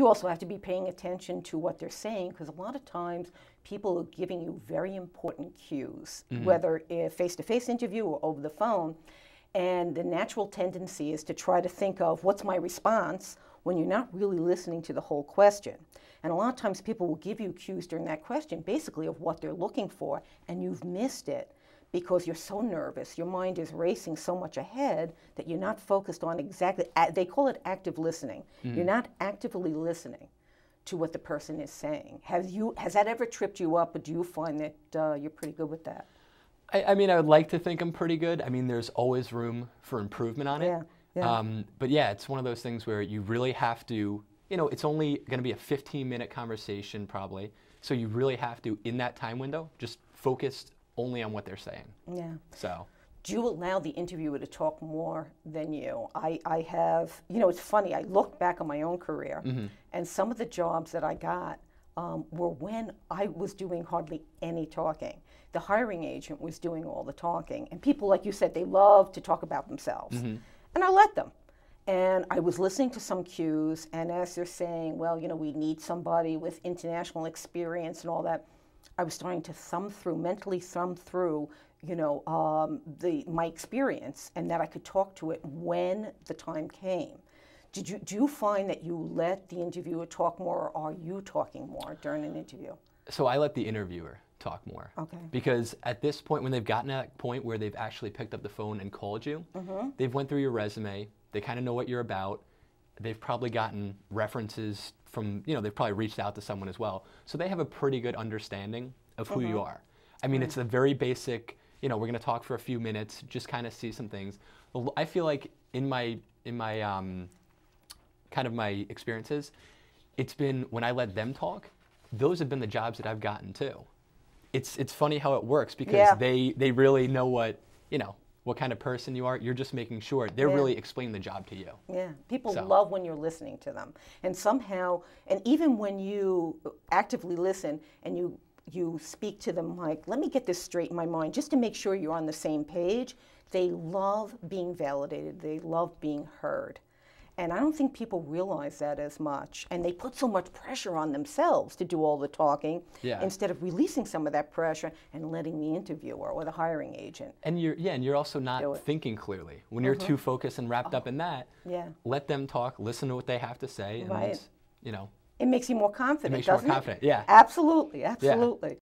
you also have to be paying attention to what they're saying, because a lot of times people are giving you very important cues, whether a face-to-face interview or over the phone. And the natural tendency is to try to think of what's my response when you're not really listening to the whole question. And a lot of times people will give you cues during that question basically of what they're looking for, and you've missed it because you're so nervous. Your mind is racing so much ahead that you're not focused on exactly, they call it active listening. You're not actively listening to what the person is saying. Has that ever tripped you up, or do you find that you're pretty good with that? I mean, I would like to think I'm pretty good. I mean, there's always room for improvement on it. Yeah, yeah. But yeah, it's one of those things where you really have to, you know, it's only going to be a 15-minute conversation probably. So you really have to, in that time window, just focus only on what they're saying. Yeah. So. Do you allow the interviewer to talk more than you? I have, you know, it's funny, I look back on my own career, and some of the jobs that I got were when I was doing hardly any talking. The hiring agent was doing all the talking. And people, like you said, they love to talk about themselves. And I let them. And I was listening to some cues, and as they're saying, well, you know, we need somebody with international experience and all that, I was starting to mentally thumb through, you know, my experience, and that I could talk to it when the time came. Do you find that you let the interviewer talk more, or are you talking more during an interview? So I let the interviewer talk more. Okay. Because at this point, when they've gotten to that point where they've actually picked up the phone and called you, they've went through your resume, they kind of know what you're about, they've probably gotten references from, you know, they've probably reached out to someone as well. So they have a pretty good understanding of who you are. I mean, it's a very basic, you know, we're going to talk for a few minutes, just kind of see some things. I feel like in my kind of my experiences, it's been when I let them talk, those have been the jobs that I've gotten too. It's funny how it works, because they really know what, you know, what kind of person you are. You're just making sure they're really explaining the job to you. Yeah, people love when you're listening to them. And somehow, and even when you actively listen and you speak to them like, let me get this straight in my mind, just to make sure you're on the same page, they love being validated. They love being heard. And I don't think people realize that as much. And they put so much pressure on themselves to do all the talking instead of releasing some of that pressure and letting the interviewer or the hiring agent. And you're also not thinking clearly. When you're too focused and wrapped up in that, let them talk, listen to what they have to say, and you know. It makes you more confident, It makes you more confident, yeah. Absolutely, absolutely.